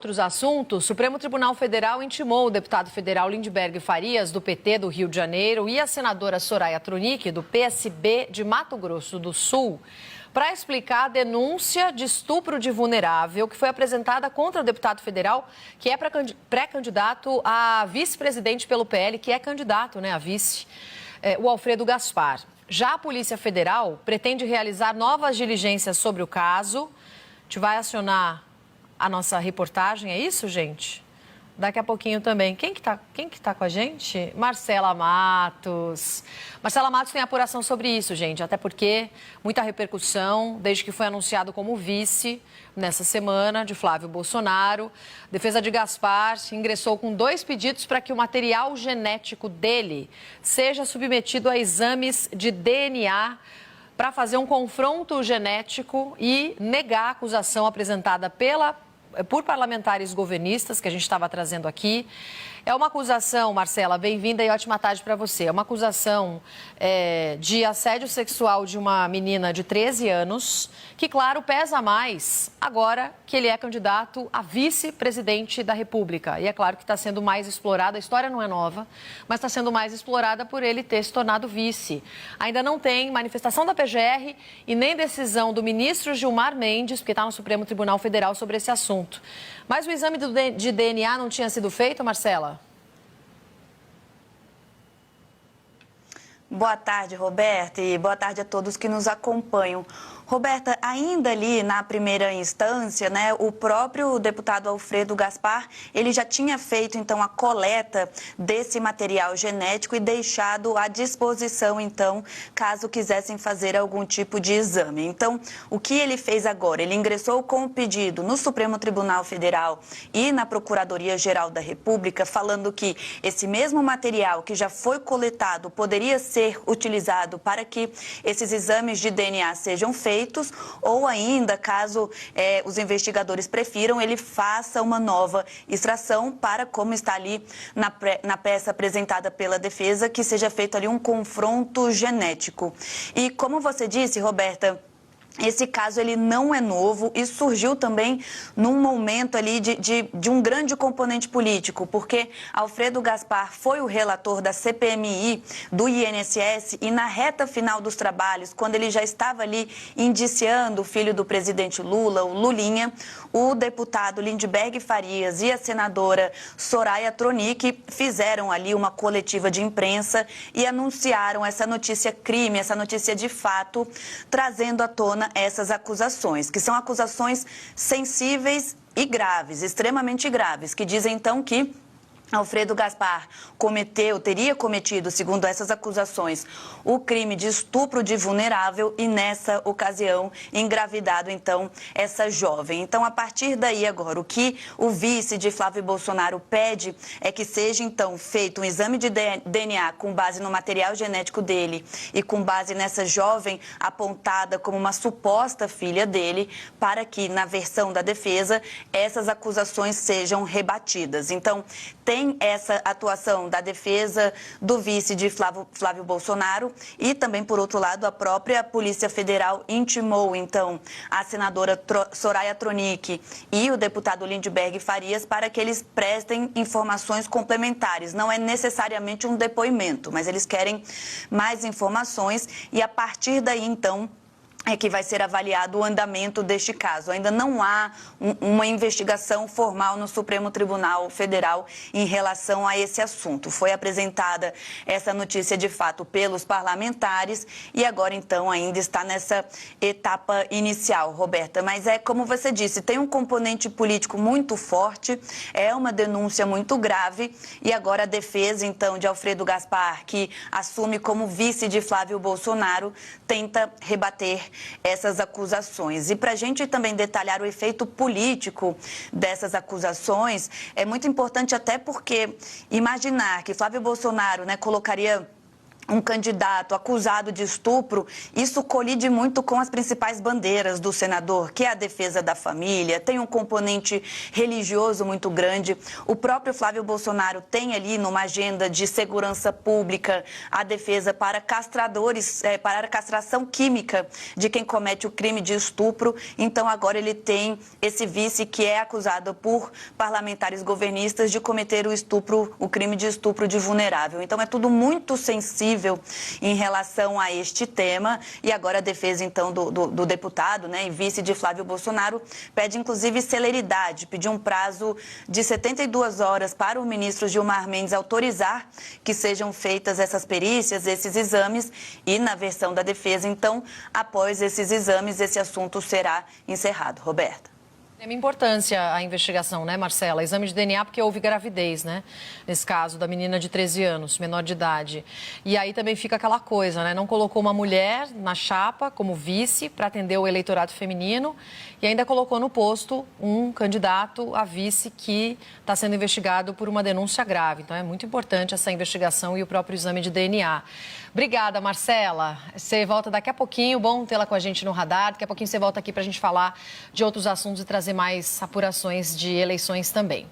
Outros assuntos, o Supremo Tribunal Federal intimou o deputado federal Lindbergh Farias, do PT do Rio de Janeiro, e a senadora Soraya Tronic, do PSB de Mato Grosso do Sul, para explicar a denúncia de estupro de vulnerável que foi apresentada contra o deputado federal, que é pré-candidato a vice-presidente pelo PL, que é candidato, a vice, o Alfredo Gaspar. Já a Polícia Federal pretende realizar novas diligências sobre o caso. A gente vai acionar a nossa reportagem, é isso, gente? Daqui a pouquinho também. Quem que tá com a gente? Marcela Matos. Marcela Matos tem apuração sobre isso, gente, até porque muita repercussão desde que foi anunciado como vice nessa semana de Flávio Bolsonaro. A defesa de Gaspar ingressou com 2 pedidos para que o material genético dele seja submetido a exames de DNA para fazer um confronto genético e negar a acusação apresentada por parlamentares governistas, que a gente estava trazendo aqui. É uma acusação, Marcela, bem-vinda e ótima tarde para você. É uma acusação de assédio sexual de uma menina de 13 anos, que, claro, pesa mais agora que ele é candidato a vice-presidente da República. E é claro que está sendo mais explorada, a história não é nova, mas está sendo mais explorada por ele ter se tornado vice. Ainda não tem manifestação da PGR e nem decisão do ministro Gilmar Mendes, que está no Supremo Tribunal Federal, sobre esse assunto. Mas o exame de DNA não tinha sido feito, Marcela? Boa tarde, Roberta, e boa tarde a todos que nos acompanham. Roberta, ainda ali na primeira instância, o próprio deputado Alfredo Gaspar, ele já tinha feito, então, a coleta desse material genético e deixado à disposição, então, caso quisessem fazer algum tipo de exame. Então, o que ele fez agora? Ele ingressou com o pedido no Supremo Tribunal Federal e na Procuradoria-Geral da República, falando que esse mesmo material que já foi coletado poderia ser utilizado para que esses exames de DNA sejam feitos, ou ainda, caso os investigadores prefiram, ele faça uma nova extração para, como está ali na peça apresentada pela defesa, que seja feito ali um confronto genético. E como você disse, Roberta, esse caso ele não é novo e surgiu também num momento ali de um grande componente político, porque Alfredo Gaspar foi o relator da CPMI do INSS e na reta final dos trabalhos, quando ele já estava ali indiciando o filho do presidente Lula, o Lulinha, o deputado Lindbergh Farias e a senadora Soraya Tronic fizeram ali uma coletiva de imprensa e anunciaram essa notícia crime, essa notícia de fato, trazendo à tona essas acusações, que são acusações sensíveis e graves, extremamente graves, que dizem então que Alfredo Gaspar teria cometido, segundo essas acusações, o crime de estupro de vulnerável e, nessa ocasião, engravidado, então, essa jovem. Então, a partir daí, agora, o que o vice de Flávio Bolsonaro pede é que seja, então, feito um exame de DNA com base no material genético dele e com base nessa jovem apontada como uma suposta filha dele, para que, na versão da defesa, essas acusações sejam rebatidas. Então, tem essa atuação da defesa do vice de Flávio Bolsonaro e também, por outro lado, a própria Polícia Federal intimou, então, a senadora Soraya Tronic e o deputado Lindbergh Farias para que eles prestem informações complementares. Não é necessariamente um depoimento, mas eles querem mais informações e, a partir daí, então, é que vai ser avaliado o andamento deste caso. Ainda não há uma investigação formal no Supremo Tribunal Federal em relação a esse assunto. Foi apresentada essa notícia, de fato, pelos parlamentares e agora, então, ainda está nessa etapa inicial, Roberta. Mas como você disse, tem um componente político muito forte, é uma denúncia muito grave e agora a defesa, então, de Alfredo Gaspar, que assume como vice de Flávio Bolsonaro, tenta rebater essas acusações. E para a gente também detalhar o efeito político dessas acusações, é muito importante até porque imaginar que Flávio Bolsonaro colocaria um candidato acusado de estupro, isso colide muito com as principais bandeiras do senador, que é a defesa da família, tem um componente religioso muito grande. O próprio Flávio Bolsonaro tem ali numa agenda de segurança pública a defesa para castradores, para a castração química de quem comete o crime de estupro. Então agora ele tem esse vice que é acusado por parlamentares governistas de cometer o crime de estupro de vulnerável. Então é tudo muito sensível em relação a este tema, e agora a defesa então do deputado, né, e vice de Flávio Bolsonaro pede inclusive celeridade, pediu um prazo de 72 horas para o ministro Gilmar Mendes autorizar que sejam feitas essas perícias, esses exames, e na versão da defesa, então, após esses exames, esse assunto será encerrado. Roberta. É uma importância a investigação, né, Marcela? Exame de DNA, porque houve gravidez, né? Nesse caso, da menina de 13 anos, menor de idade. E aí também fica aquela coisa, né? Não colocou uma mulher na chapa como vice para atender o eleitorado feminino e ainda colocou no posto um candidato a vice que está sendo investigado por uma denúncia grave. Então é muito importante essa investigação e o próprio exame de DNA. Obrigada, Marcela. Você volta daqui a pouquinho, bom tê-la com a gente no radar. Daqui a pouquinho você volta aqui para a gente falar de outros assuntos e trazer mais apurações de eleições também.